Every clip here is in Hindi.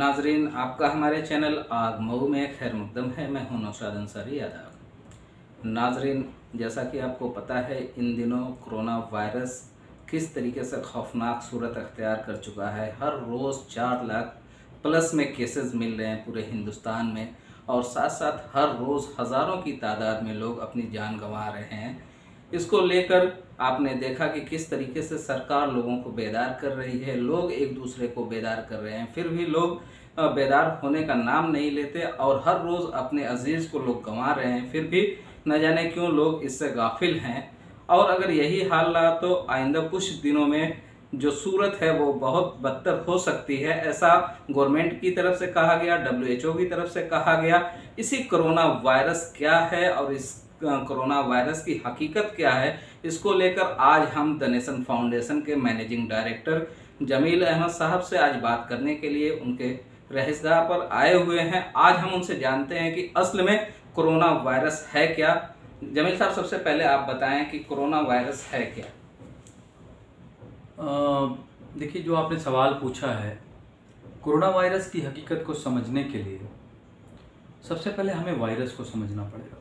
नाजरीन, आपका हमारे चैनल आग मऊ में खैर मुकदम है। मैं हूं नौशाद अंसारी आदाब। नाजरीन, जैसा कि आपको पता है, इन दिनों कोरोना वायरस किस तरीके से खौफनाक सूरत अख्तियार कर चुका है। हर रोज़ 4 लाख प्लस में केसेस मिल रहे हैं पूरे हिंदुस्तान में, और साथ साथ हर रोज़ हज़ारों की तादाद में लोग अपनी जान गंवा रहे हैं। इसको लेकर आपने देखा कि किस तरीके से सरकार लोगों को बेदार कर रही है, लोग एक दूसरे को बेदार कर रहे हैं, फिर भी लोग बेदार होने का नाम नहीं लेते और हर रोज़ अपने अजीज़ को लोग गंवा रहे हैं, फिर भी न जाने क्यों लोग इससे गाफिल हैं। और अगर यही हाल रहा तो आइंदा कुछ दिनों में जो सूरत है वो बहुत बदतर हो सकती है, ऐसा गवर्नमेंट की तरफ से कहा गया, WHO की तरफ से कहा गया। इसी कोरोना वायरस क्या है और इस कोरोना वायरस की हकीकत क्या है, इसको लेकर आज हम द नेशन फाउंडेशन के मैनेजिंग डायरेक्टर जमील अहमद साहब से आज बात करने के लिए उनके रहसगाह पर आए हुए हैं। आज हम उनसे जानते हैं कि असल में कोरोना वायरस है क्या। जमील साहब, सबसे पहले आप बताएं कि कोरोना वायरस है क्या। देखिए, जो आपने सवाल पूछा है, कोरोना वायरस की हकीकत को समझने के लिए सबसे पहले हमें वायरस को समझना पड़ेगा।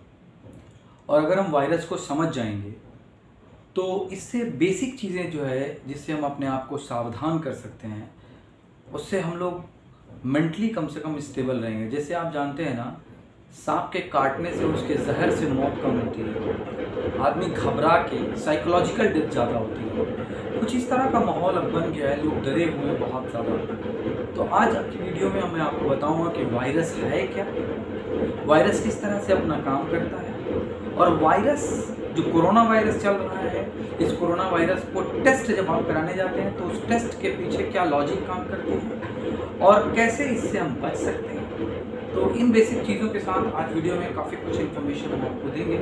और अगर हम वायरस को समझ जाएंगे तो इससे बेसिक चीज़ें जो है जिससे हम अपने आप को सावधान कर सकते हैं, उससे हम लोग मेंटली कम से कम स्टेबल रहेंगे। जैसे आप जानते हैं ना, सांप के काटने से उसके जहर से मौत कम होती है, आदमी घबरा के साइकोलॉजिकल डेथ ज़्यादा होती है। कुछ इस तरह का माहौल अब बन गया है, लोग डरे हुए हैं बहुत ज़्यादा। तो आज की वीडियो में मैं आपको बताऊंगा कि वायरस है क्या, वायरस किस तरह से अपना काम करता है, और वायरस जो कोरोना वायरस चल रहा है, इस कोरोना वायरस को टेस्ट जब आप कराने जाते हैं तो उस टेस्ट के पीछे क्या लॉजिक काम करते हैं और कैसे इससे हम बच सकते हैं। तो इन बेसिक चीज़ों के साथ आज वीडियो में काफ़ी कुछ इन्फॉर्मेशन हम आपको देंगे।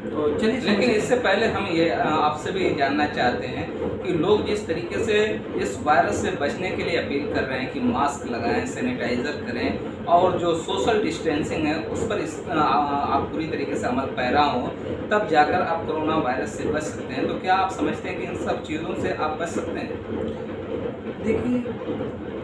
तो चलिए, लेकिन इससे पहले हम ये आपसे भी जानना चाहते हैं कि लोग जिस तरीके से इस वायरस से बचने के लिए अपील कर रहे हैं कि मास्क लगाएं, सैनिटाइज़र करें और जो सोशल डिस्टेंसिंग है उस पर आप पूरी तरीके से अमल पैरा हो, तब जाकर आप कोरोना वायरस से बच सकते हैं। तो क्या आप समझते हैं कि इन सब चीज़ों से आप बच सकते हैं? देखिए,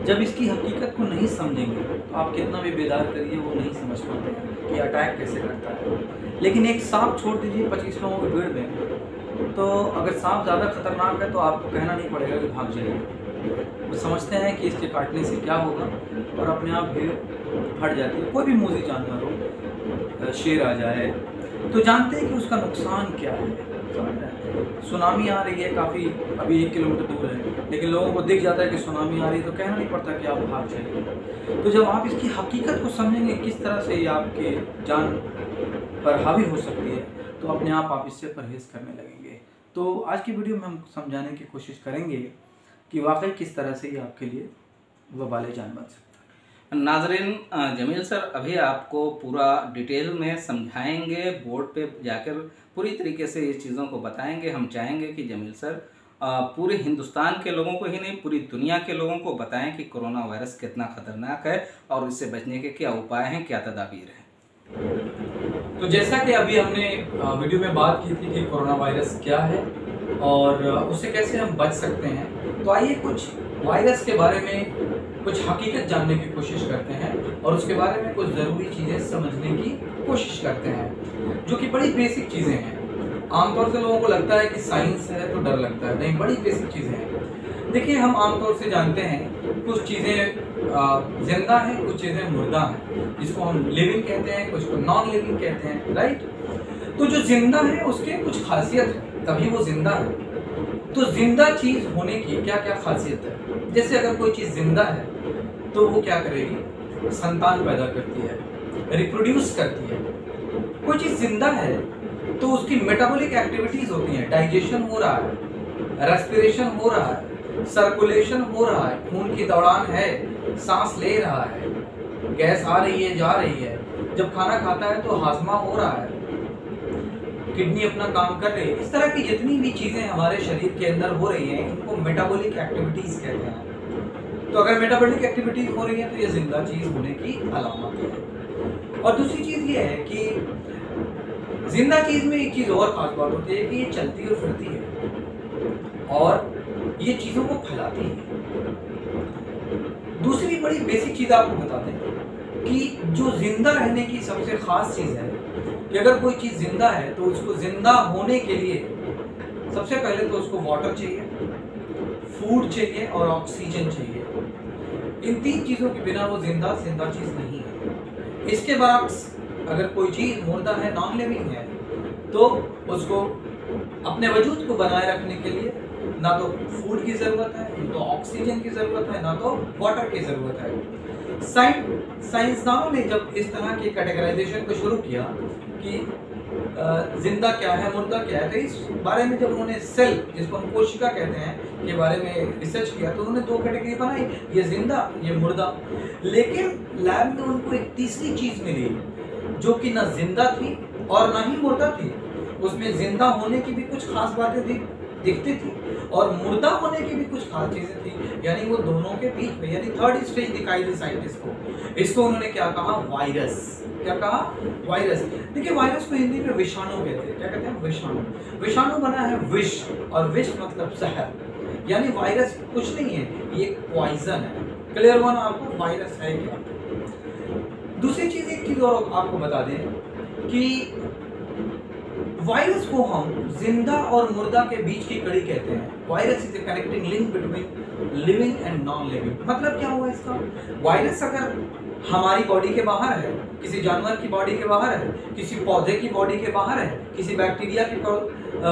जब इसकी हकीकत को नहीं समझेंगे तो आप कितना भी बेदार करिए, वो नहीं समझ पाते हैं कि अटैक कैसे करता है। लेकिन एक सांप छोड़ दीजिए 25 लोगों की भीड़ में, तो अगर सांप ज़्यादा खतरनाक है तो आपको कहना नहीं पड़ेगा कि भाग जाइए। वो समझते हैं कि इसके काटने से क्या होगा और अपने आप भीड़ हट जाती है। कोई भी मूजी जानवर हो, शेर आ जाए, तो जानते हैं कि उसका नुकसान क्या है। सुनामी आ रही है, काफ़ी अभी 1 किलोमीटर दूर है, लेकिन लोगों को दिख जाता है कि सुनामी आ रही है, तो कहना नहीं पड़ता कि आप भाग जाइए। तो जब आप इसकी हकीकत को समझेंगे किस तरह से ये आपके जान पर हावी हो सकती है, तो अपने आप इससे परहेज़ करने लगेंगे। तो आज की वीडियो में हम समझाने की कोशिश करेंगे कि वाकई किस तरह से ये आपके लिए वबाले जान बन सकता है। नाजरीन, जमील सर अभी आपको पूरा डिटेल में समझाएंगे, बोर्ड पे जाकर पूरी तरीके से ये चीज़ों को बताएंगे। हम चाहेंगे कि जमील सर पूरे हिंदुस्तान के लोगों को ही नहीं, पूरी दुनिया के लोगों को बताएं कि कोरोना वायरस कितना खतरनाक है और इससे बचने के क्या उपाय हैं, क्या तदाबीर हैं। तो जैसा कि अभी हमने वीडियो में बात की थी कि कोरोना वायरस क्या है और उससे कैसे हम बच सकते हैं, तो आइए कुछ वायरस के बारे में कुछ हकीकत जानने की कोशिश करते हैं और उसके बारे में कुछ ज़रूरी चीज़ें समझने की कोशिश करते हैं, जो कि बड़ी बेसिक चीज़ें हैं। आमतौर से लोगों को लगता है कि साइंस है तो डर लगता है, नहीं, बड़ी बेसिक चीज़ें हैं। देखिए, हम आमतौर से जानते हैं कुछ चीज़ें जिंदा हैं, कुछ चीज़ें मुर्दा हैं, जिसको हम लिविंग कहते हैं, कुछ को नॉन लिविंग कहते हैं, राइट। तो जो जिंदा है उसके कुछ खासियत है, तभी वो जिंदा है। तो जिंदा चीज़ होने की क्या क्या खासियत है? जैसे अगर कोई चीज़ जिंदा है तो वो क्या करेगी? संतान पैदा करती है, रिप्रोड्यूस करती है। कोई चीज़ जिंदा है तो उसकी मेटाबॉलिक एक्टिविटीज़ होती हैं, डाइजेशन हो रहा है, रेस्पिरेशन हो रहा है, सर्कुलेशन हो रहा है, खून की दौड़ान है, सांस ले रहा है, गैस आ रही है, जा रही है, जब खाना खाता है तो हाजमा हो रहा है, किडनी अपना काम कर रही है। इस तरह की जितनी भी चीज़ें हमारे शरीर के अंदर हो रही हैं, इनको मेटाबॉलिक एक्टिविटीज़ कहते हैं। तो अगर मेटाबॉलिक एक्टिविटीज़ हो रही है तो ये जिंदा चीज़ होने की अलामत है। और दूसरी चीज़ ये है कि जिंदा चीज़ में एक चीज़ और खास बात होती है कि ये चलती और फिरती है और ये चीज़ों को फैलाती है। दूसरी बड़ी बेसिक चीज आपको बता दें कि जो जिंदा रहने की सबसे खास चीज है कि अगर कोई चीज जिंदा है तो उसको जिंदा होने के लिए सबसे पहले तो उसको वाटर चाहिए, फूड चाहिए और ऑक्सीजन चाहिए। इन तीन चीजों के बिना वो जिंदा चीज नहीं है। इसके बाद अगर कोई चीज मुर्दा है, नॉन लिविंग है, तो उसको अपने वजूद को बनाए रखने के लिए ना तो फूड की जरूरत है, ना तो ऑक्सीजन की जरूरत है, ना तो वाटर की जरूरत है। साइंसदानों ने जब इस तरह की कैटेगराइजेशन को शुरू किया कि जिंदा क्या है, मुर्दा क्या है, तो इस बारे में जब उन्होंने सेल, जिसको हम कोशिका कहते हैं, के बारे में रिसर्च किया तो उन्होंने दो कैटेगरी बनाई, ये जिंदा, ये मुर्दा। लेकिन लैब में उनको एक तीसरी चीज मिली जो कि ना जिंदा थी और ना ही मुर्दा थी। उसमें जिंदा होने की भी कुछ खास बातें दिखती थी और मुर्दा होने की भी कुछ खास चीजें थी, यानी वो दोनों के बीच में, यानी थर्ड स्टेज दिखाई दी साइंटिस्ट को। इसको उन्होंने क्या कहा? वायरस। क्या कहा? वायरस। देखिए, वायरस को हिंदी में विषाणु कहते हैं। क्या कहते हैं? विषाणु। विषाणु बना है विष, और विष मतलब जहर, यानी वायरस कुछ नहीं है, ये पॉइजन है। क्लियर हुआ ना आपको वायरस है क्या? दूसरी चीज, एक चीज और आपको बता दें कि वायरस को हम जिंदा और मुर्दा के बीच की कड़ी कहते हैं। Virus is a connecting link between living and non living. मतलब क्या हुआ इसका? वायरस अगर हमारी बॉडी के बाहर है, किसी जानवर की बॉडी के बाहर है, किसी पौधे की बॉडी के बाहर है, किसी बैक्टीरिया की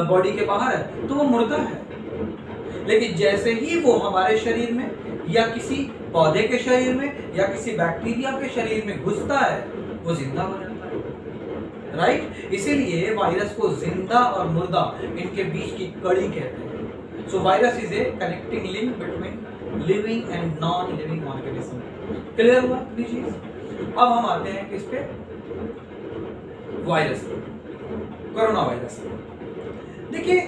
बॉडी के बाहर है, तो वो मुर्दा है। लेकिन जैसे ही वो हमारे शरीर में या किसी पौधे के शरीर में या किसी बैक्टीरिया के शरीर में घुसता है, वो जिंदा हो जाता है। राइट? इसीलिए वायरस को जिंदा और मुर्दा, इनके बीच की कड़ी कहते हैं। सो virus is a connecting link between living and non living organism. Clear हुआ चीज? अब हम आते हैं किस पे? Virus, corona virus. देखिए,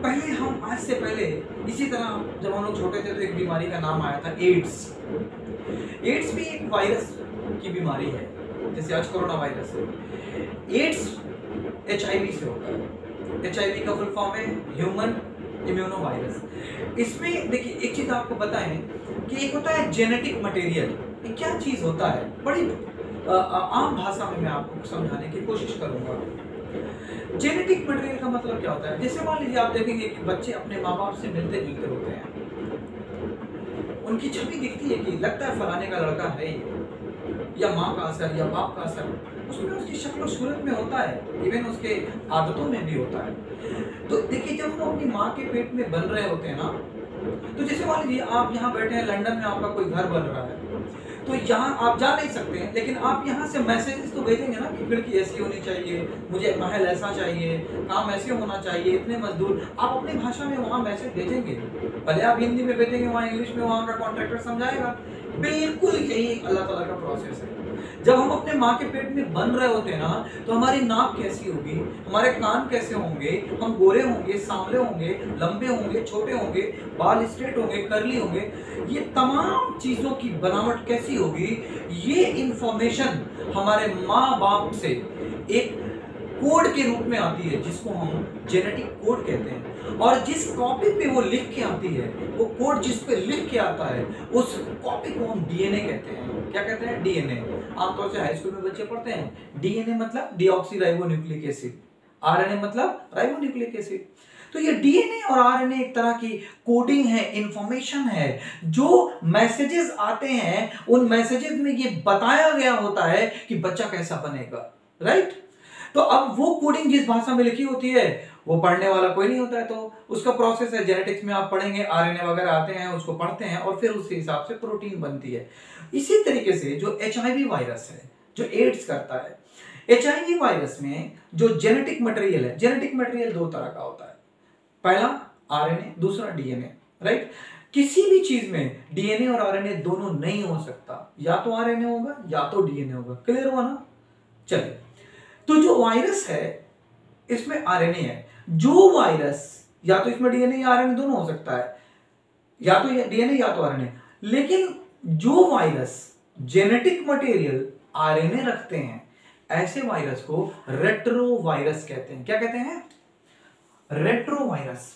पहले हम, आज से पहले इसी तरह जब हम लोग छोटे थे तो एक बीमारी का नाम आया था एड्स। एड्स भी एक वायरस की बीमारी है, जैसे आज कोरोना वायरस है। एड्स HIV से होता है। HIV का फुल फॉर्म है ह्यूमन इम्यूनो वायरस। इसमें देखिए, एक चीज आपको बताएं कि एक होता है जेनेटिक मटेरियल। ये क्या चीज होता है? बड़ी आम भाषा में मैं आपको समझाने की कोशिश करूंगा। जेनेटिक मटेरियल का मतलब क्या होता है? जैसे मान लीजिए आप देखेंगे कि बच्चे अपने माँ बाप से मिलते जुलते होते हैं, उनकी छवि दिखती है कि लगता है फलाने का लड़का है ये, या माँ का असर या बाप का असर उसमें उसकी शक्ल और सूरत में होता है, इवन उसके आदतों में भी होता है। तो देखिए, जब हम अपनी माँ के पेट में बन रहे होते हैं ना, तो जैसे मान लीजिए आप यहाँ बैठे हैं लंदन में, आपका कोई घर बन रहा है, तो यहाँ आप जा नहीं सकते हैं, लेकिन आप यहाँ से मैसेजेस तो भेजेंगे ना कि खिड़की ऐसी होनी चाहिए, मुझे महल ऐसा चाहिए, काम ऐसे होना चाहिए, इतने मजदूर। आप अपनी भाषा में वहाँ मैसेज भेजेंगे, भले आप हिंदी में भेजेंगे, वहाँ इंग्लिश में वहाँ का कॉन्ट्रैक्टर समझाएगा। बिल्कुल यही अल्लाह ताला का प्रोसेस है। जब हम अपने माँ के पेट में बन रहे होते हैं ना, तो हमारी नाक कैसी होगी, हमारे कान कैसे होंगे, हम गोरे होंगे, सांवले होंगे, लंबे होंगे, छोटे होंगे, बाल स्ट्रेट होंगे, कर्ली होंगे, ये तमाम चीजों की बनावट कैसी होगी, ये इंफॉर्मेशन हमारे माँ बाप से एक कोड के रूप में आती है, जिसको हम जेनेटिक कोड कहते हैं। और जिस कॉपी पे वो लिख के आती है, वो कोड जिस पे लिख के आता है, उस कॉपी को हम DNA कहते हैं। क्या कहते हैं? DNA। आमतौर से हाई स्कूल में बच्चे पढ़ते हैं DNA मतलब डीऑक्सीराइबोन्यूक्लिक एसिड, RNA मतलब राइबोन्यूक्लिक एसिड। तो ये DNA और RNA एक तरह की कोडिंग है, इंफॉर्मेशन है। जो मैसेजेस आते हैं, उन मैसेजेस में ये बताया गया होता है कि बच्चा कैसा बनेगा। राइट? तो अब वो कोडिंग जिस भाषा में लिखी होती है, वो पढ़ने वाला कोई नहीं होता है, तो उसका प्रोसेस है। जेनेटिक्स में आप पढ़ेंगे, RNA वगैरह आते हैं, उसको पढ़ते हैं और फिर उसके हिसाब से प्रोटीन बनती है। इसी तरीके से जो HIV वायरस है, जो एड्स करता है, HIV वायरस में जो जेनेटिक मटेरियल है, जेनेटिक मटेरियल दो तरह का होता है, पहला RNA, दूसरा DNA। राइट? किसी भी चीज में DNA और RNA दोनों नहीं हो सकता, या तो RNA होगा या तो DNA होगा। क्लियर हुआ ना? चलिए, तो जो वायरस है इसमें RNA है। जो वायरस या तो इसमें DNA या RNA दोनों हो सकता है, या तो DNA या तो RNA। लेकिन जो वायरस जेनेटिक मटेरियल RNA रखते हैं, ऐसे वायरस को रेट्रोवायरस कहते हैं। क्या कहते हैं? रेट्रोवायरस।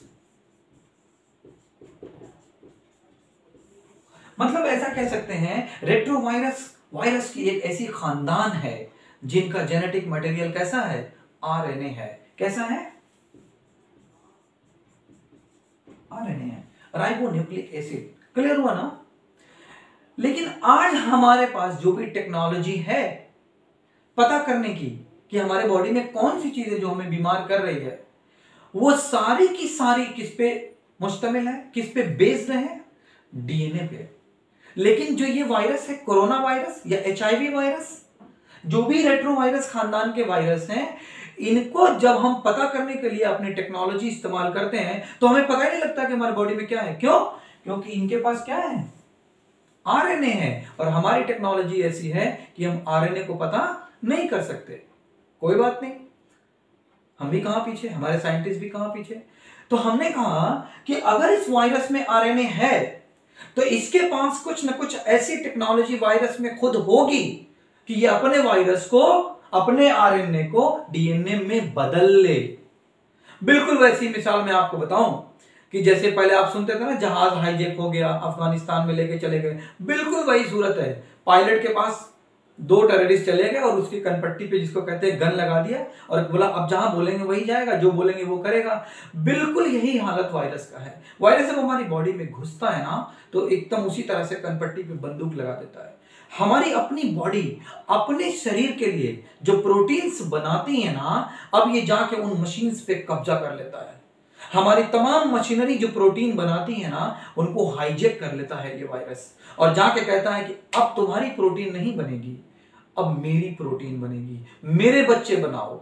मतलब ऐसा कह सकते हैं रेट्रोवायरस वायरस की एक ऐसी खानदान है जिनका जेनेटिक मटेरियल कैसा है, आरएनए है। कैसा है, आरएनए है, राइबोन्यूक्लिक एसिड। क्लियर हुआ ना। लेकिन आज हमारे पास जो भी टेक्नोलॉजी है पता करने की कि हमारे बॉडी में कौन सी चीजें जो हमें बीमार कर रही है, वो सारी की सारी किस पे मुश्तमिल है, किस पे बेस्ड है, डीएनए पे। लेकिन जो ये वायरस है, कोरोना वायरस या एचआईवी वायरस, जो भी रेट्रोवायरस खानदान के वायरस हैं, इनको जब हम पता करने के लिए अपनी टेक्नोलॉजी इस्तेमाल करते हैं तो हमें पता ही नहीं लगता कि हमारी बॉडी में क्या है। क्यों? क्योंकि इनके पास क्या है, आरएनए है, और हमारी टेक्नोलॉजी ऐसी है कि हम आरएनए को पता नहीं कर सकते। कोई बात नहीं, हम भी कहां पीछे, हमारे साइंटिस्ट भी कहां पीछे। तो हमने कहा कि अगर इस वायरस में आरएनए है तो इसके पास कुछ ना कुछ ऐसी टेक्नोलॉजी वायरस में खुद होगी कि ये अपने वायरस को, अपने आरएनए को डीएनए में बदल ले। बिल्कुल वैसी मिसाल मैं आपको बताऊं कि जैसे पहले आप सुनते थे ना, जहाज हाईजैक हो गया, अफगानिस्तान में लेके चले गए, बिल्कुल वही सूरत है। पायलट के पास 2 टेररिस्ट चले गए और उसकी कनपट्टी पे, जिसको कहते हैं, गन लगा दिया और बोला अब जहां बोलेंगे वही जाएगा, जो बोलेंगे वो करेगा। बिल्कुल यही हालत वायरस का है। वायरस जब हमारी बॉडी में घुसता है ना तो एकदम उसी तरह से कनपट्टी पे बंदूक लगा देता है। हमारी अपनी बॉडी अपने शरीर के लिए जो प्रोटीन्स बनाती है ना, अब ये जाके उन मशीन्स पे कब्जा कर लेता है। हमारी तमाम मशीनरी जो प्रोटीन बनाती है ना, उनको हाईजैक कर लेता है ये वायरस, और जाके कहता है कि अब तुम्हारी प्रोटीन नहीं बनेगी, अब मेरी प्रोटीन बनेगी, मेरे बच्चे बनाओ।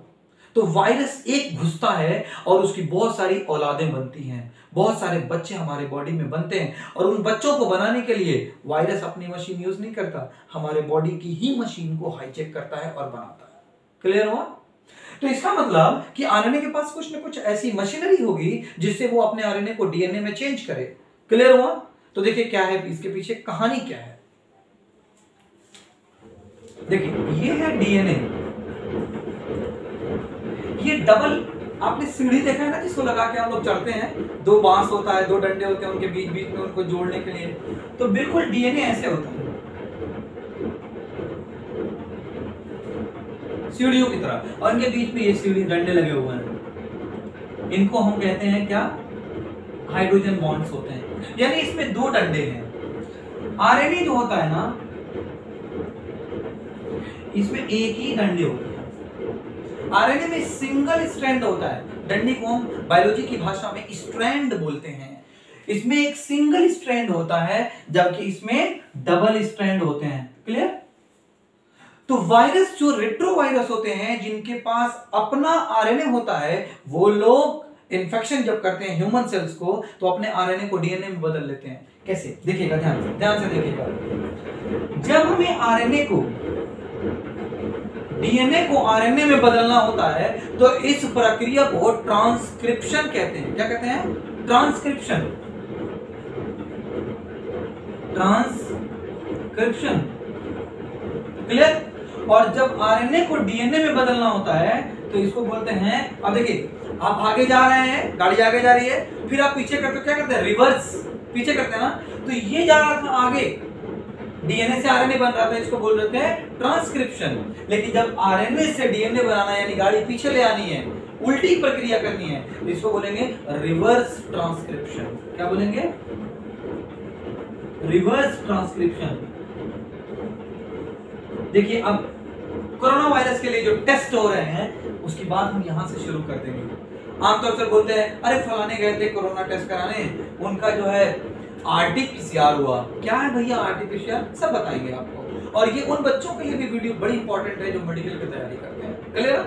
तो वायरस एक घुसता है और उसकी बहुत सारी औलादें बनती हैं, बहुत सारे बच्चे हमारे बॉडी में बनते हैं, और उन बच्चों को बनाने के लिए वायरस अपनी मशीन यूज नहीं करता, हमारे बॉडी की ही मशीन को हाईजैक करता है और बनाता है। क्लियर हुआ? तो इसका मतलब कि आरएनए के पास कुछ ना कुछ ऐसी मशीनरी होगी जिससे वो अपने आरएनए को डीएनए में चेंज करे। क्लियर हुआ? तो देखिए क्या है इसके पीछे कहानी, क्या है। देखिए ये है डीएनए, ये डबल, आपने सीढ़ी देखा है ना जिसको लगा के हम लोग चढ़ते हैं, 2 बांस होता है, 2 डंडे होते हैं, उनके बीच बीच में उनको जोड़ने के लिए। तो बिल्कुल डीएनए ऐसे होता है, सीढ़ियों की तरह, और इनके बीच में ये सीढ़ी डंडे लगे हुए हैं। इनको हम कहते हैं क्या, हाइड्रोजन बॉन्ड्स होते हैं, यानी इसमें 2 डंडे हैं। आरएनए जो होता है ना, इसमें एक ही डंडे होते हैं। आरएनए में सिंगल स्ट्रैंड होता है, डंडी को हम बायोलॉजी की भाषा में स्ट्रैंड बोलते हैं। इसमें एक सिंगल स्ट्रैंड होता है, जबकि इसमें डबल स्ट्रैंड होते हैं। क्लियर? तो वायरस जो रेट्रोवायरस होते हैं, जिनके पास अपना आरएनए होता है, वो लोग इन्फेक्शन जब करते हैं ह्यूमन सेल्स को, तो अपने आरएनए को डीएनए में बदल लेते हैं। कैसे? देखिएगा, ध्यान से देखिएगा। जब हमें आरएनए को डीएनए को आरएनए में बदलना होता है तो इस प्रक्रिया को ट्रांसक्रिप्शन कहते हैं। क्या कहते हैं? ट्रांसक्रिप्शन। ट्रांसक्रिप्शन। क्लियर? और जब आरएनए को डीएनए में बदलना होता है तो इसको बोलते हैं, अब देखिए आप आगे जा रहे हैं, गाड़ी आगे जा रही है, फिर आप पीछे करते हो, क्या करते हैं? रिवर्स पीछे करते हैं ना। तो ये जा रहा था आगे, डीएनए से आरएनए बन रहा था, इसको बोल रहे थे ट्रांसक्रिप्शन। लेकिन जब आरएनए से डीएनए बनाना, यानी गाड़ी पीछे ले आनी है, उल्टी प्रक्रिया करनी है, तो इसको बोलेंगे रिवर्स ट्रांसक्रिप्शन। क्या बोलेंगे? Reverse transcription. देखिए अब कोरोना वायरस के लिए जो टेस्ट हो रहे हैं उसकी बात हम यहां से शुरू कर देंगे। आमतौर पर बोलते हैं अरे फलाने गए थे कोरोना टेस्ट कराने, उनका जो है आरटीपीसीआर हुआ। क्या है भैया आरटीपीसीआर? सब बताएंगे आपको। और ये उन बच्चों के लिए भी वीडियो बड़ी इंपॉर्टेंट है जो मेडिकल की तैयारी करते हैं। क्लियर?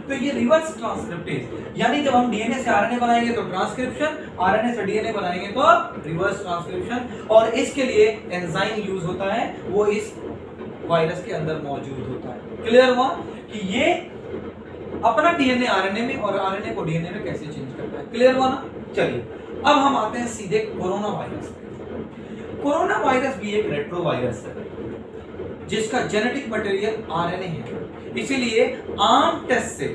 तो ये रिवर्स ट्रांसक्रिप्टेज, यानी जब हम डीएनए से आरएनए बनाएंगे तो ट्रांसक्रिप्शन, आरएनए से डीएनए बनाएंगे तो रिवर्स ट्रांसक्रिप्शन। और इसके लिए एंजाइम यूज होता है, वो इस वायरस के अंदर मौजूद होता है। क्लियर हुआ कि ये अपना डीएनए आरएनए में और आरएनए को डीएनए में कैसे चेंज करता है। क्लियर हुआ ना? चलिए अब हम आते हैं सीधे कोरोना वायरस पे। कोरोना वायरस भी एक रेट्रोवायरस है। जिसका जेनेटिक मटेरियल आरएनए है। इसीलिए आम टेस्ट से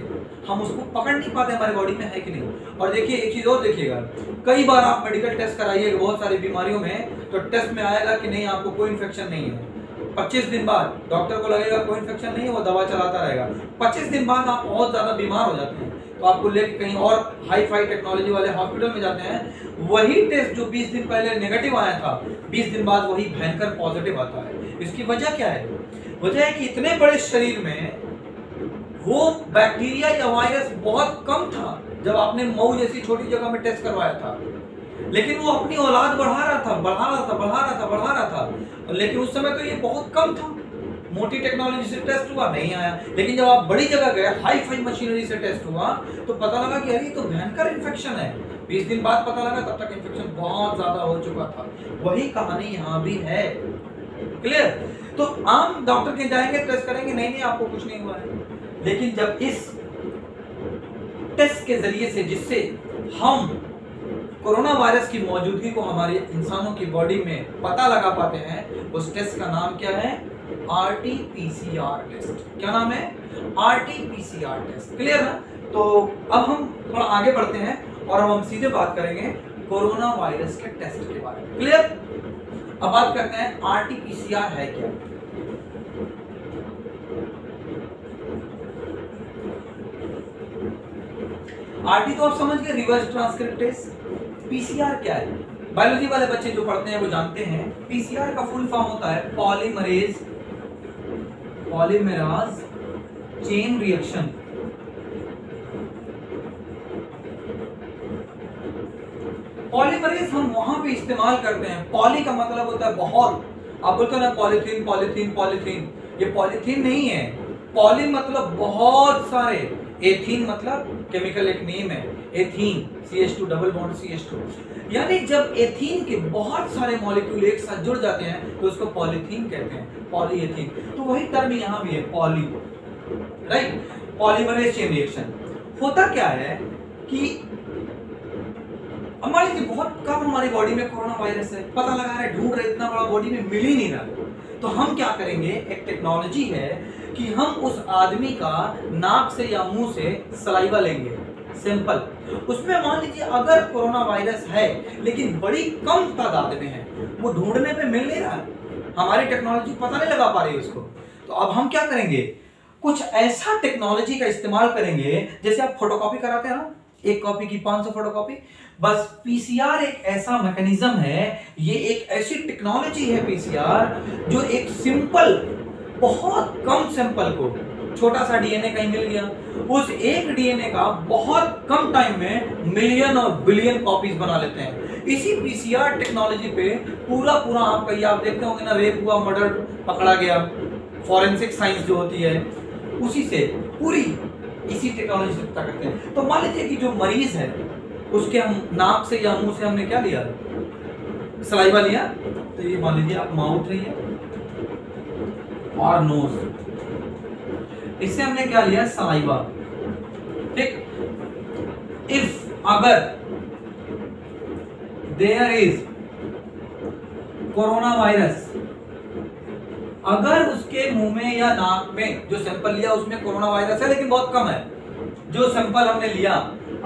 हम उसको पकड़ नहीं पाते हमारे बॉडी में है कि नहीं। और देखिए एक चीज और देखिएगा, कई बार आप मेडिकल टेस्ट कराइएगा बहुत सारी बीमारियों में, तो टेस्ट में आएगा कि नहीं आपको कोई इन्फेक्शन नहीं है। 25 दिन बाद डॉक्टर को लगेगा कोई इन्फेक्शन नहीं है, वो दवा चलाता रहेगा। 25 दिन बाद आप बहुत ज्यादा बीमार हो जाते हैं, तो आपको लेके कहीं और हाई फाई टेक्नोलॉजी वाले हॉस्पिटल में जाते हैं। वही टेस्ट जो 20 दिन पहले नेगेटिव आया था, 20 दिन बाद वही भयंकर पॉजिटिव आता है। इसकी वजह क्या है? वजह है कि इतने बड़े शरीर में वो बैक्टीरिया या वायरस बहुत कम था जब आपने मऊ जैसी छोटी जगह में टेस्ट करवाया था, लेकिन वो अपनी औलाद बढ़ा रहा था, लेकिन उस समय तो ये बहुत कम था। मोटी टेक्नोलॉजी से टेस्ट हुआ, नहीं आया। लेकिन जब आप बड़ी जगह गए, हाई फाई मशीनरी से टेस्ट हुआ, तो पता लगा कि अरे तो भयंकर इन्फेक्शन है। 20 दिन बाद पता लगा, तब तक इन्फेक्शन बहुत ज्यादा हो चुका था। वही कहानी यहाँ भी है। क्लियर? तो आम डॉक्टर के जाएंगे, टेस्ट करेंगे, नहीं आपको कुछ नहीं हुआ है। लेकिन जब इस टेस्ट के जरिए से, जिससे हम कोरोना वायरस की मौजूदगी को हमारे इंसानों की बॉडी में पता लगा पाते हैं, उस टेस्ट का नाम क्या है? RT-PCR test. क्या नाम है? RT-PCR test. क्लियर ना? तो अब हम थोड़ा आगे बढ़ते हैं और अब हम सीधे बात करेंगे कोरोना वायरस के टेस्ट के बारे में। क्लियर? अब बात करते हैं RT-PCR है क्या। RT तो आप समझ गए, रिवर्स ट्रांसक्रिप्टेज। PCR क्या है? बायोलॉजी वाले बच्चे जो पढ़ते हैं वो जानते हैं। PCR का फुल फॉर्म होता है पॉलीमरेज चेन रिएक्शन। पॉलीमरेज हम वहां पे इस्तेमाल करते हैं। पॉली का मतलब होता है बहुत। आप बोलते हो ना पॉलीथीन, ये पॉलीथीन नहीं है। पॉली मतलब बहुत सारे, एथीन मतलब केमिकल एक नेम है, ethene CH2 double bond CH2, यानी जब एथीन के बहुत सारे मॉलिक्यूल एक साथ जुड़ जाते हैं तो उसको पॉलीथीन कहते हैं, पॉलीएथीन। तो वही टर्म यहाँ भी है, poly, right. Polymerase chain reaction होता क्या है कि मान लीजिए बहुत कम हमारी बॉडी में कोरोना वायरस है, पता लगा रहे, ढूंढ रहे, इतना बड़ा बॉडी में मिल ही नहीं रहा, तो हम क्या करेंगे? एक टेक्नोलॉजी है कि हम उस आदमी का नाक से या मुंह से सलाइवा लेंगे, सिंपल। उसमें मान लीजिए अगर कोरोना वायरस है लेकिन बड़ी कम तादाद में है, वो ढूंढने पे मिल नहीं रहा, हमारी टेक्नोलॉजी पता नहीं लगा पा रही है उसको, तो अब हम क्या करेंगे? कुछ ऐसा टेक्नोलॉजी का इस्तेमाल करेंगे, जैसे आप फोटोकॉपी कराते हैं ना, एक कॉपी की 500 फोटोकॉपी, बस पीसीआर एक ऐसा मैकेनिज्म है, ये एक ऐसी टेक्नोलॉजी है पीसीआर, जो एक सिंपल, बहुत कम सैंपल को, छोटा सा डीएनए कहीं मिल गया, उस एक डीएनए का बहुत कम टाइम में मिलियन और बिलियन कॉपीज बना लेते हैं। इसी पीसीआर टेक्नोलॉजी पे पूरा आपका, ये आप देखते होंगे ना, रेप हुआ, मर्डर पकड़ा गया, फॉरेंसिक साइंस जो होती है, उसी से पूरी इसी टेक्नोलॉजी से पता करते हैं। तो मान लीजिए कि जो मरीज है उसके हम नाक से या मुंह से हमने क्या लिया? सलाइवा लिया, तो ये मान लीजिए आप माउथ है और नोज, इससे हमने क्या लिया? सलाइवा। ठीक, इफ अगर देयर इज कोरोना वायरस, अगर उसके मुंह में या नाक में जो सैंपल लिया उसमें कोरोना वायरस है लेकिन बहुत कम है, जो सैंपल हमने लिया,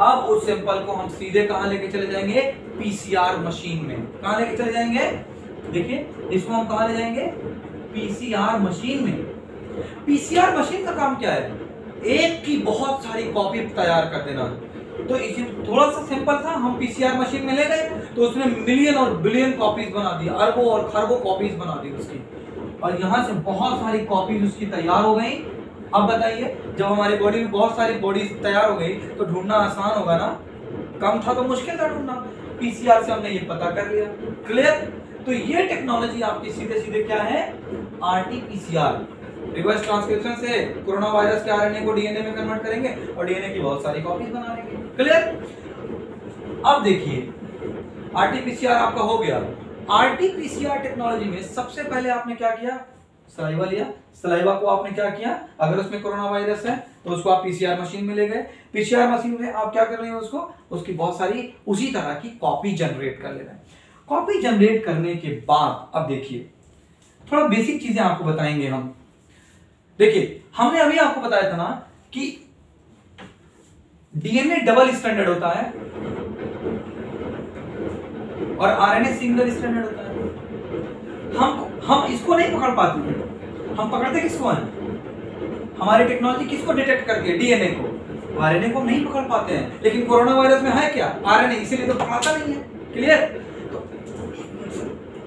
अब उस सैंपल को हम सीधे कहां लेके चले जाएंगे? पीसीआर मशीन में। कहां लेके चले जाएंगे? देखिए, इसको हम कहां ले जाएंगे? पीसीआर मशीन में। पीसीआर मशीन का काम क्या है? एक की बहुत सारी कॉपी तैयार कर देना। तो इसी थोड़ा सा सैंपल था, हम पीसीआर मशीन में ले गए, तो उसने मिलियन और बिलियन कॉपीज बना दी, अरबों और खरबों कॉपीज बना दी उसकी, और यहां से बहुत सारी कॉपीज उसकी तैयार हो गई। अब बताइए, जब हमारी बॉडी में बहुत सारी बॉडी तैयार हो गई तो ढूंढना आसान होगा ना? कम था तो मुश्किल था ढूंढना, पीसीआर से हमने ये पता कर लिया। क्लियर? तो ये टेक्नोलॉजी आपकी सीधे सीधे क्या है? आरटी-पीसीआर, रिवर्स ट्रांसक्रिप्शन से कोरोना वायरस के आरएनए को डीएनए में कन्वर्ट करेंगे और डीएनए की बहुत सारी कॉपीज बना लेंगे। क्लियर? अब देखिए, आरटी-पीसीआर आपका हो गया। आरटी-पीसीआर टेक्नोलॉजी में सबसे पहले आपने क्या किया? सलाइवा लिया, सलाइवा को आपने क्या किया? अगर उसमें कोरोना वायरस है तो उसको आप पीसीआर मशीन में ले गए, पीसीआर मशीन में आप क्या कर रहे हैं? उसकी बहुत सारी उसी तरह की कॉपी जनरेट कर ले रहे हैं। कॉपी जनरेट करने के बाद अब देखिए थोड़ा बेसिक चीजें आपको बताएंगे हम। देखिए हमने अभी आपको बताया था ना कि डीएनए डबल स्टैंडर्ड होता है और आरएनए सिंगल स्टैंडर्ड होता है। हम इसको नहीं पकड़ पाते हैं। हम पकड़ते किसको हैं? हमारी टेक्नोलॉजी किसको डिटेक्ट करती है? डीएनए को। आरएनए को नहीं पकड़ पाते हैं, लेकिन कोरोना वायरस में है क्या? आरएनए, इसीलिए तो पकड़ाता नहीं है। क्लियर? तो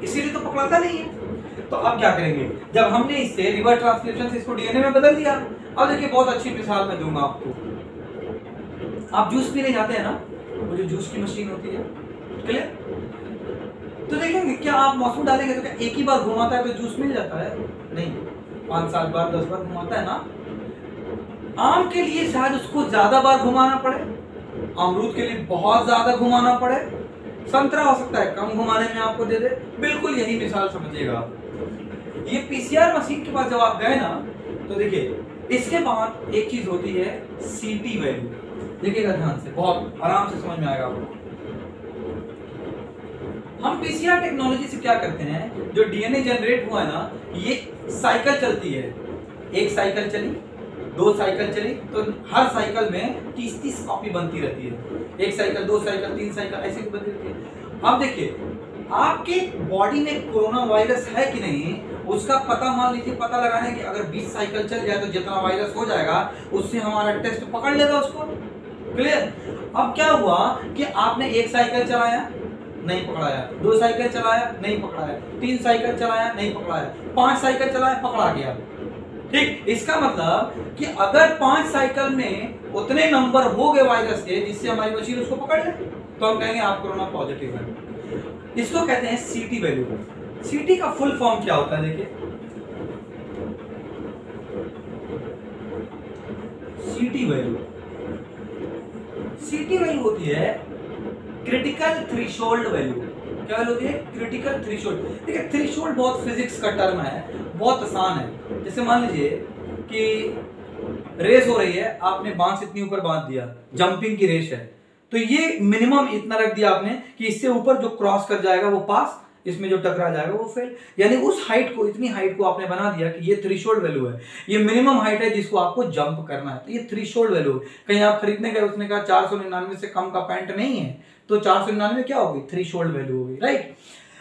इसीलिए तो पकड़ाता नहीं है। तो अब क्या करेंगे? जब हमने इससे रिवर्स ट्रांसक्रिप्शन से इसको डीएनए में बदल दिया, अब देखिए बहुत अच्छी मिसाल मैं दूंगा आपको। आप जूस पीने जाते हैं ना, वो जो जूस की मशीन होती है, क्लियर? तो देखेंगे क्या आप मौसम डालेंगे तो क्या एक ही बार घुमाता है तो जूस मिल जाता है? नहीं, 5-7 बार 10 बार घुमाता है ना। आम के लिए शायद उसको ज्यादा बार घुमाना पड़े, अमरूद के लिए बहुत ज्यादा घुमाना पड़े, संतरा हो सकता है कम घुमाने में आपको दे दे। बिल्कुल यही मिसाल समझिएगा आप। ये पीसीआर मशीन के पास जब आप गए ना, तो देखिए इसके बाद एक चीज होती है सीटी वैल्यू। देखिएगा ध्यान से, बहुत आराम से समझ में आएगा आपको। हम पीसीआर टेक्नोलॉजी से क्या करते हैं, जो डीएनए जनरेट हुआ है ना, ये साइकिल चलती है। एक साइकिल चली, 2 साइकिल चली, तो हर साइकिल में 30-30 कॉपी बनती रहती है। 1 साइकिल, 2 साइकिल, 3 साइकिल, ऐसे बनती रहती है। अब देखिए आपके बॉडी में कोरोना वायरस है कि नहीं, उसका पता मान लीजिए पता लगाने की अगर 20 साइकिल चल जाए तो जितना वायरस हो जाएगा उससे हमारा टेस्ट पकड़ लेगा उसको। क्लियर? अब क्या हुआ कि आपने 1 साइकिल चलाया, नहीं पकड़ाया, 2 साइकिल चलाया, नहीं पकड़ाया, 3 साइकिल चलाया, नहीं पकड़ाया, 5 साइकिल चलाया, पकड़ा गया। ठीक, इसका मतलब कि अगर 5 साइकिल में उतने नंबर हो गए वायरस के जिससे हमारी मशीन उसको पकड़ ले, तो हम कहेंगे आप कोरोना पॉजिटिव है। इसको कहते हैं सीटी वैल्यू। सीटी का फुल फॉर्म क्या होता है? देखिए सीटी वैल्यू, सीटी वैल्यू होती है क्रिटिकल थ्रेशोल्ड वैल्यू। क्या वैल्यू होती है? Critical threshold. देखिए थ्रेशोल्ड बहुत फिजिक्स का टर्म है, बहुत आसान है। जैसे मान लीजिए कि रेस हो रही है, आपने बांस इतनी ऊपर बांध दिया, जंपिंग की रेस है, तो ये मिनिमम इतना रख दिया आपने कि इससे ऊपर जो क्रॉस कर जाएगा वो पास, इसमें जो टकरा जाएगा वो फेल। यानी उस हाइट को, इतनी हाइट को आपने बना दिया कि ये थ्रेशोल्ड वैल्यू है, ये मिनिमम हाइट है जिसको आपको जंप करना है, तो ये थ्रेशोल्ड वैल्यू। कहीं आप खरीदने गए, उसने कहा 499 से कम का पैंट नहीं है, तो 499 क्या होगी? थ्रेशोल्ड वैल्यू होगी, राइट?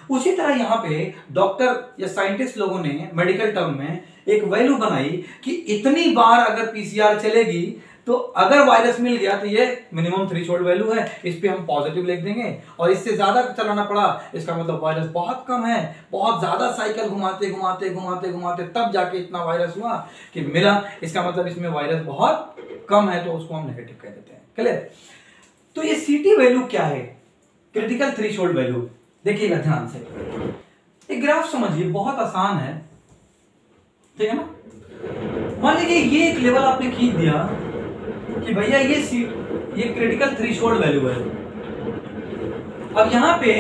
उसी तरह यहाँ पे डॉक्टर या साइंटिस्ट लोगों ने मेडिकल टर्म में एक वैल्यू बनाई कि इतनी बार अगर पीसीआर चलेगी तो अगर वायरस मिल गया तो ये मिनिमम थ्रेशोल्ड वैल्यू है, इस पे हम पॉजिटिव लिख देंगे। और इससे ज्यादा चलाना पड़ा, इसका मतलब वायरस बहुत कम है, बहुत ज्यादा साइकिल घुमाते घुमाते घुमाते घुमाते तब जाके इतना वायरस हुआ कि मिला, इसका मतलब इसमें वायरस बहुत कम है, तो उसको हम नेगेटिव कह देते हैं। क्लियर? तो ये सीटी वैल्यू क्या है? Critical threshold value. देखिएगा ध्यान से, एक ग्राफ समझिए, बहुत आसान है, ठीक है ना? मान लीजिए ये एक लेवल आपने खींच दिया कि भैया ये क्रिटिकल थ्रेशोल्ड वैल्यू है। अब यहां पे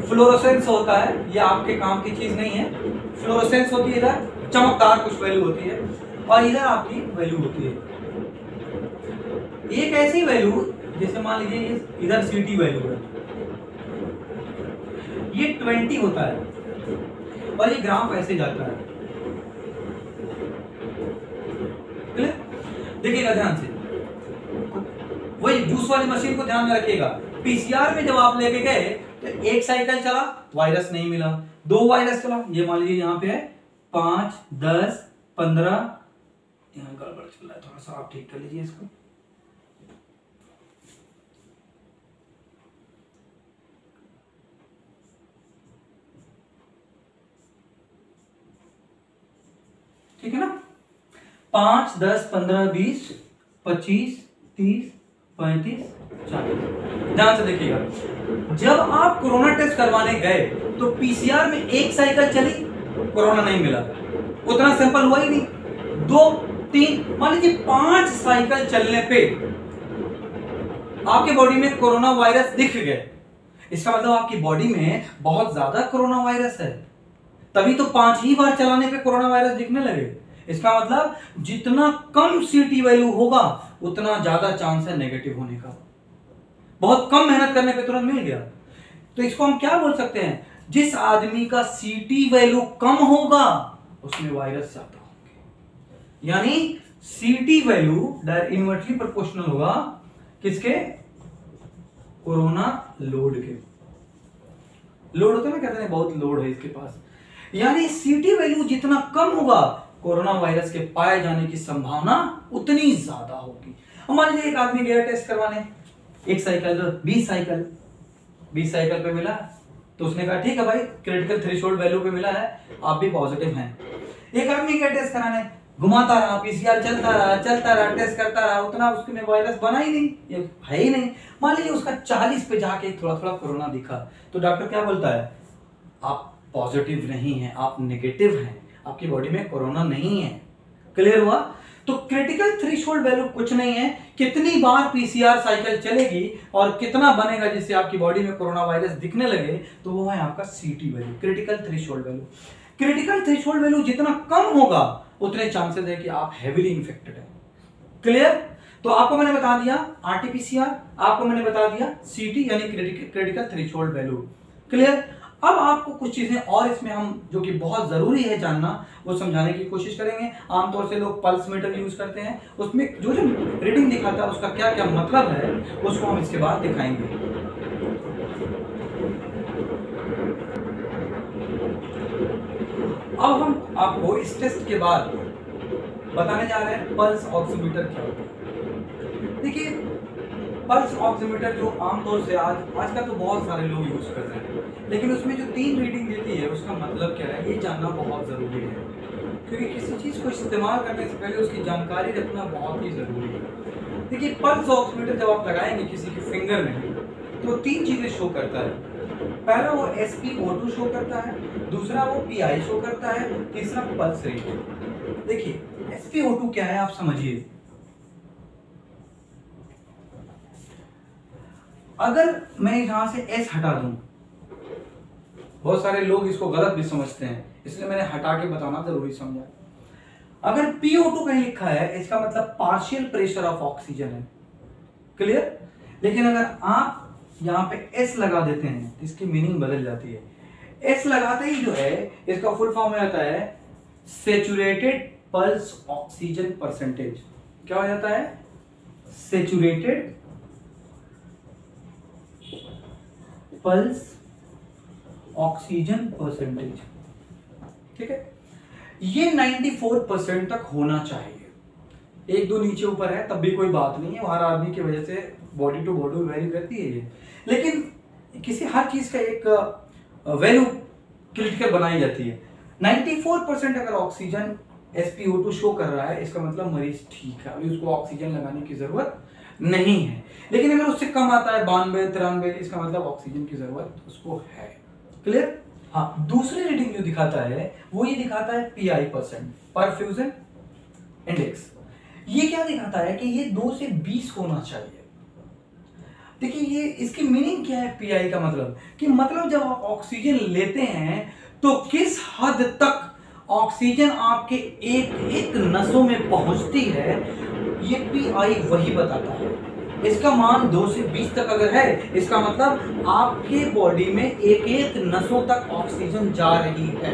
फ्लोरोसेंस होता है, ये आपके काम की चीज नहीं है। फ्लोरोसेंस होती है, इधर चमकदार कुछ वैल्यू होती है, और इधर आपकी वैल्यू होती है। एक ऐसी वैल्यू जैसे मान लीजिए इधर सीटी वैल्यू है, ये 20 होता है, और ये ग्राफ ऐसे जाता है। देखिएगा ध्यान से, वही जूस वाली मशीन को ध्यान में रखिएगा। पीसीआर में जब आप लेके गए तो 1 साइकिल चला, वायरस नहीं मिला, 2 वायरस चला, ये मान लीजिए यहाँ पे है 5, 10, 15, यहाँ गड़बड़ चल रहा है, थोड़ा सा आप ठीक कर लीजिए इसको। ठीक है ना? 5, 10, 15, 20, 25, 30, 35, 40। ध्यान से देखिएगा, जब आप कोरोना टेस्ट करवाने गए तो पीसीआर में 1 साइकिल चली, कोरोना नहीं मिला, उतना सैंपल हुआ ही नहीं। 2, 3, मान लीजिए 5 साइकिल चलने पे आपके बॉडी में कोरोना वायरस दिख गए, इसका मतलब आपकी बॉडी में बहुत ज्यादा कोरोना वायरस है, तभी तो 5 ही बार चलाने पे कोरोना वायरस दिखने लगे। इसका मतलब जितना कम सीटी वैल्यू होगा उतना ज्यादा चांस है नेगेटिव होने का। बहुत कम मेहनत करने पे तुरंत मिल गया, तो इसको हम क्या बोल सकते हैं? जिस आदमी का सीटी वैल्यू कम होगा उसमें वायरस ज्यादा होंगे, यानी सीटी वैल्यू डायरेक्ट इनवर्सली प्रोपोर्शनल होगा किसके? कोरोना लोड के। लोड होता है ना, कहते हैं बहुत लोड है इसके पास, यानी सीटी वैल्यू जितना कम होगा कोरोना वायरस के पाए जाने की संभावना उतनी ज्यादा होगी। मान लीजिए एक आदमी गया टेस्ट करवाने, एक साइकिल 20 साइकिल पे मिला, तो उसने कहा ठीक है भाई क्रिटिकल थ्रेशोल्ड वैल्यू पे मिला है, आप भी पॉजिटिव हैं। एक आदमी गया टेस्ट कराने, घुमाता रहा, पीसीआर चलता रहा, टेस्ट करता रहा, उतना उसमें वायरस बना ही नहीं, ये है ही नहीं। मान लीजिए उसका 40 पे जाके थोड़ा थोड़ा कोरोना दिखा, तो डॉक्टर क्या बोलता है? आप पॉजिटिव नहीं है, आप नेगेटिव हैं, आपकी बॉडी में कोरोना नहीं है। क्लियर हुआ? तो क्रिटिकल थ्रेशोल्ड वैल्यू कुछ नहीं है, कितनी बार पीसीआर साइकिल चलेगी और कितना बनेगा जिससे आपकी बॉडी में कोरोना वायरस दिखने लगे, तो वो है आपका सीटी value, critical threshold value. Critical threshold value जितना कम होगा उतने चांसेस है कि आप हेवीली इंफेक्टेड है। क्लियर? तो आपको मैंने बता दिया आरटीपीसीआर, आपको मैंने बता दिया सीटी यानी क्रिटिकल थ्रेशोल्ड वैल्यू। क्लियर? अब आपको कुछ चीजें और इसमें हम जो कि बहुत जरूरी है जानना वो समझाने की कोशिश करेंगे। आमतौर से लोग पल्स मीटर यूज करते हैं, उसमें जो जो रीडिंग दिखाता है उसका क्या क्या मतलब है उसको हम इसके बाद दिखाएंगे। अब हम आपको इस टेस्ट के बाद बताने जा रहे हैं पल्स ऑक्सीमीटर क्या होता है। देखिए पल्स ऑक्सीमीटर जो आमतौर से आज का तो बहुत सारे लोग यूज कर रहे हैं, लेकिन उसमें जो 3 रीडिंग देती है उसका मतलब क्या है ये जानना बहुत जरूरी है, क्योंकि किसी चीज को इस्तेमाल करने से पहले उसकी जानकारी रखना बहुत ही जरूरी है। देखिए पल्स ऑक्सीमीटर जब आप लगाएंगे किसी के फिंगर में तो 3 चीजें शो करता है। पहला वो SpO2 शो करता है, दूसरा वो PI शो करता है, तीसरा पल्स रेट। देखिए SpO2 क्या है आप समझिए। अगर मैं यहां से S हटा दूं, बहुत सारे लोग इसको गलत भी समझते हैं, इसलिए मैंने हटा के बताना जरूरी समझा। अगर PO2 कहीं लिखा है इसका मतलब पार्शियल प्रेशर ऑफ ऑक्सीजन है। क्लियर? लेकिन अगर आप यहां पे S लगा देते हैं तो इसकी मीनिंग बदल जाती है। S लगाते ही जो है इसका फुल फॉर्म हो जाता है सैचुरेटेड पल्स ऑक्सीजन परसेंटेज। क्या हो जाता है? Saturated pulse oxygen percentage. ठीक है, ये 94% तक होना चाहिए। 1-2 नीचे ऊपर है तब भी कोई बात नहीं है, हर आदमी की वजह से बॉडी टू बॉडी वेरी करती है ये, लेकिन किसी हर चीज का एक वैल्यू क्रिटिकल बनाई जाती है। 94% अगर ऑक्सीजन SpO2 शो कर रहा है इसका मतलब मरीज ठीक है, अभी उसको ऑक्सीजन लगाने की जरूरत नहीं है। लेकिन अगर उससे कम आता है 92-93, इसका मतलब ऑक्सीजन की जरूरत उसको है। क्लियर? हाँ, दूसरी रीडिंग जो दिखाता है वो ये दिखाता है PI% परफ्यूजन इंडेक्स। ये क्या दिखाता है कि ये 2 से 20 होना चाहिए। देखिए ये इसकी मीनिंग क्या है PI का मतलब कि मतलब जब आप ऑक्सीजन लेते हैं तो किस हद तक ऑक्सीजन आपके एक नसों में पहुंचती है, ये PI वही बताता है। इसका मान 2 से 20 तक अगर है इसका मतलब आपके बॉडी में एक नसों तक ऑक्सीजन जा रही है।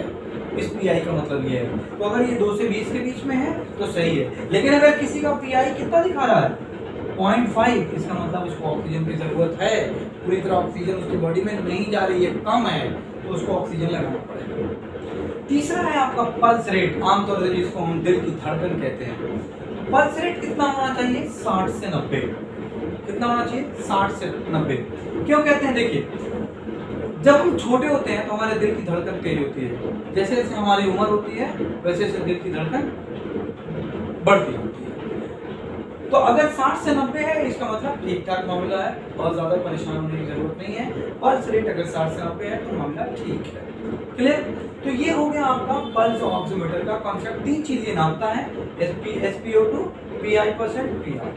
इस PI का मतलब ये है। तो अगर ये 2 से 20 के बीच में है तो सही है, लेकिन अगर किसी का PI कितना दिखा रहा है 0.5, इसका मतलब उसको ऑक्सीजन की जरूरत है, पूरी तरह ऑक्सीजन उसकी बॉडी में नहीं जा रही है, कम है, तो उसको ऑक्सीजन लगाना पड़ेगा। तीसरा है आपका पल्स रेट, आमतौर से जिसको हम दिल की धड़कन कहते हैं। पल्स रेट कितना होना चाहिए? 60 से 90। कितना होना चाहिए? 60 से 90। क्यों कहते हैं? देखिए जब हम छोटे होते हैं तो हमारे दिल की धड़कन तेज होती है, जैसे जैसे हमारी उम्र होती है वैसे वैसे दिल की धड़कन बढ़ती होती है। तो अगर 60 से 90 है इसका मतलब ठीक ठाक मामला है, बहुत ज्यादा परेशान होने की जरूरत नहीं है। पल्स रेट अगर 60 से 90 है तो मामला ठीक है। क्लियर? तो ये हो गया आपका पल्स ऑक्सीमीटर का कॉन्सेप्ट। 3 चीजें नापता है, SpO2, PI%, PI।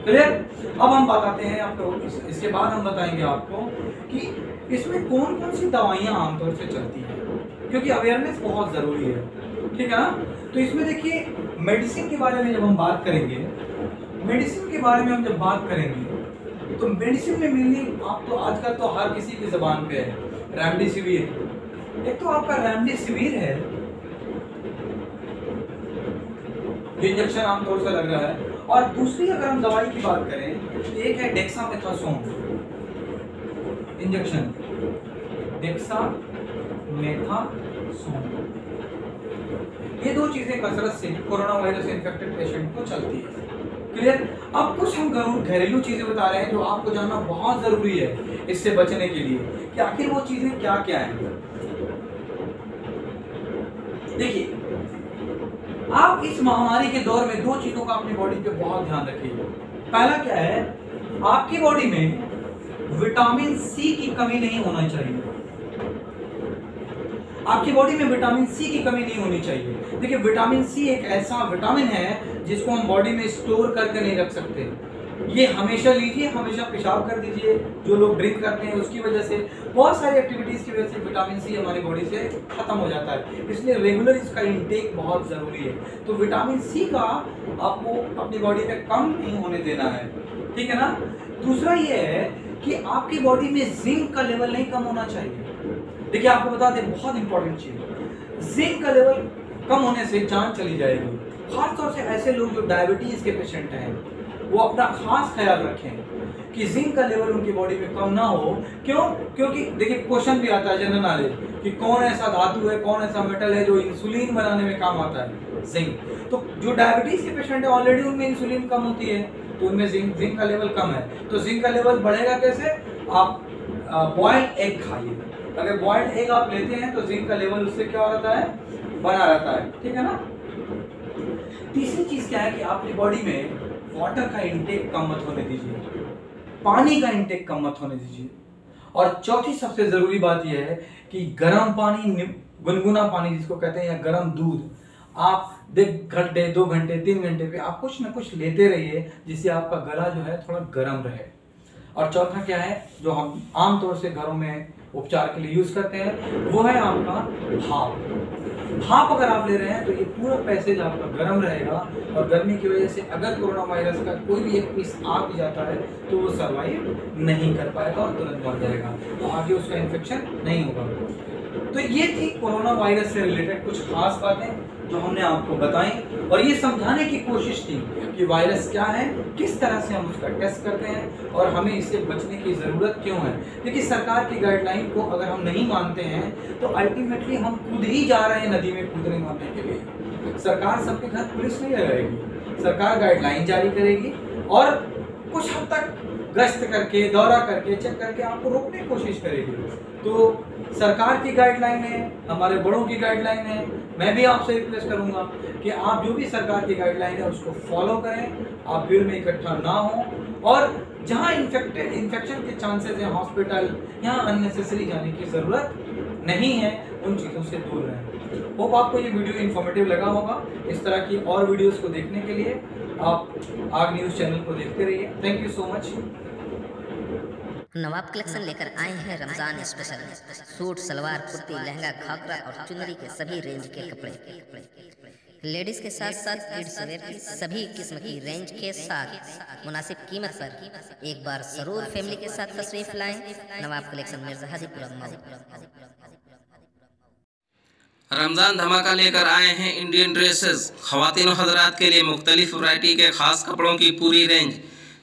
क्लियर? अब हम बताते हैं आपको, इसके बाद हम बताएंगे आपको कि इसमें कौन कौन सी दवाइयां आमतौर से चलती हैं, क्योंकि अवेयरनेस बहुत जरूरी है। ठीक है ना? तो इसमें देखिए मेडिसिन के बारे में जब हम बात करेंगे, मेडिसिन के बारे में हम जब बात करेंगे तो मेडिसिन में मेनली आप तो आजकल तो हर किसी की जबान पे है रेमडेसिविर, एक तो आपका रेमडेसिविर है, इंजेक्शन आमतौर से लग रहा है, और दूसरी अगर हम दवाई की बात करें तो एक है डेक्सामेथासोन इंजेक्शन, डेक्सामेथासोन। ये दो चीजें कसरत से कोरोना वायरस इन्फेक्टेड पेशेंट को चलती है। क्लियर? अब कुछ हम घरेलू चीजें बता रहे हैं जो आपको जानना बहुत जरूरी है इससे बचने के लिए, कि आखिर वो चीजें क्या क्या हैं। देखिए, आप इस महामारी के दौर में दो चीजों का अपनी बॉडी पे बहुत ध्यान रखिए। पहला क्या है, आपकी बॉडी में विटामिन सी की कमी नहीं होना चाहिए। आपकी बॉडी में विटामिन सी की कमी नहीं होनी चाहिए। देखिए, विटामिन सी एक ऐसा विटामिन है जिसको हम बॉडी में स्टोर करके नहीं रख सकते। ये हमेशा लीजिए, हमेशा पेशाब कर दीजिए। जो लोग ड्रिंक करते हैं उसकी वजह से, बहुत सारी एक्टिविटीज की वजह से विटामिन सी हमारी बॉडी से खत्म हो जाता है, इसलिए रेगुलर इसका इंटेक बहुत जरूरी है। तो विटामिन सी का आपको अपनी बॉडी में कम नहीं होने देना है, ठीक है ना। दूसरा ये है कि आपकी बॉडी में जिंक का लेवल नहीं कम होना चाहिए। देखिए, आपको बता दें, बहुत इंपॉर्टेंट चीज, जिंक का लेवल कम होने से जान चली जाएगी। खासतौर से ऐसे लोग जो डायबिटीज के पेशेंट हैं, वो अपना खास ख्याल रखें कि जिंक का लेवल उनकी बॉडी में कम ना हो। क्यों? क्योंकि देखिए, क्वेश्चन भी आता है जनरल नॉलेज कि कौन ऐसा धातु है, कौन ऐसा मेटल है जो इंसुलिन बनाने में काम आता है? जिंक। तो जो डायबिटीज के पेशेंट है ऑलरेडी उनमें इंसुलिन कम होती है, तो उनमें जिंक का लेवल कम है। तो जिंक का लेवल बढ़ेगा कैसे? आप बॉइल्ड एग खाइए। अगर बॉइल्ड एग आप लेते हैं तो जिंक का लेवल उससे क्या हो रहता है? बना रहता है, ठीक है ना। तीसरी चीज क्या है कि आपकी बॉडी में वाटर का इंटेक कम मत होने दीजिए, पानी का इंटेक कम मत होने दीजिए। और चौथी सबसे जरूरी बात यह है कि गर्म पानी, गुनगुना पानी जिसको कहते हैं, या गर्म दूध, आप 1 घंटे 2 घंटे 3 घंटे पे आप कुछ ना कुछ लेते रहिए, जिससे आपका गला जो है थोड़ा गर्म रहे। और चौथा क्या है जो हम आमतौर से घरों में उपचार के लिए यूज करते हैं, वो है आपका भाप। भाप अगर आप ले रहे हैं तो ये पूरा पैसेज आपका गर्म रहेगा, और गर्मी की वजह से अगर कोरोना वायरस का कोई भी एक पीस आ भी जाता है तो वो सर्वाइव नहीं कर पाएगा और तुरंत मर जाएगा, तो आगे उसका इन्फेक्शन नहीं होगा। तो ये थी कोरोना वायरस से रिलेटेड कुछ खास बातें जो हमने आपको बताई, और ये समझाने की कोशिश की कि वायरस क्या है, किस तरह से हम उसका टेस्ट करते हैं, और हमें इससे बचने की ज़रूरत क्यों है। देखिए, सरकार की गाइडलाइन को अगर हम नहीं मानते हैं तो अल्टीमेटली हम खुद ही जा रहे हैं नदी में कूदने मारने के लिए। सरकार सबके घर पुलिस नहीं लगाएगी, सरकार गाइडलाइन जारी करेगी और कुछ हद तक गश्त करके, दौरा करके, चेक करके आपको रोकने की कोशिश करेगी। तो सरकार की गाइडलाइन है, हमारे बड़ों की गाइडलाइन है। मैं भी आपसे रिक्वेस्ट करूंगा कि आप जो भी सरकार की गाइडलाइन है उसको फॉलो करें, आप भीड़ में इकट्ठा ना हो, और जहां इन्फेक्शन के चांसेस हैं हॉस्पिटल, यहाँ अननेसेसरी जाने की ज़रूरत नहीं है, उन चीज़ों से दूर रहें। होप आपको ये वीडियो इन्फॉर्मेटिव लगा होगा। इस तरह की और वीडियोस को देखने के लिए आप आग न्यूज़ चैनल को देखते रहिए। Thank you so much. Nawab collection लेकर आए हैं रमजान स्पेशल सूट, सलवार, कुर्ती, लहंगा, घाघरा और चुनरी के सभी रेंज के कपड़े। लेडीज के साथ साथ किड्स वेयर की सभी किस्म की रेंज के साथ मुनासिब कीमत पर एक बार जरूर फैमिली के साथ तशरीफ लाएं। नवाब कलेक्शन मिर्जा हाजीपुर मऊ। रमज़ान धमाका लेकर आए हैं इंडियन ड्रेसेस। ख़वातीन और हज़रात के लिए मुख्तलिफ वैरायटी के ख़ास कपड़ों की पूरी रेंज,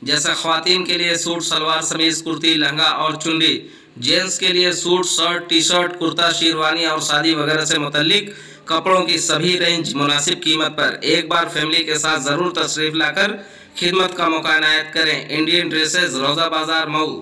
जैसे ख़वातीन के लिए सूट, सलवार, समीज़, कुर्ती, लहंगा और चुन्नी, जेंट्स के लिए suit, shirt, T shirt, kurta, sherwani और शादी वगैरह से मुतल्लिक कपड़ों की सभी रेंज मुनासिब कीमत पर एक बार फैमिली के साथ ज़रूर तशरीफ़ लाकर खिदमत का मौका इनायत करें। इंडियन ड्रेसेस, रोज़ा बाज़ार, मऊ।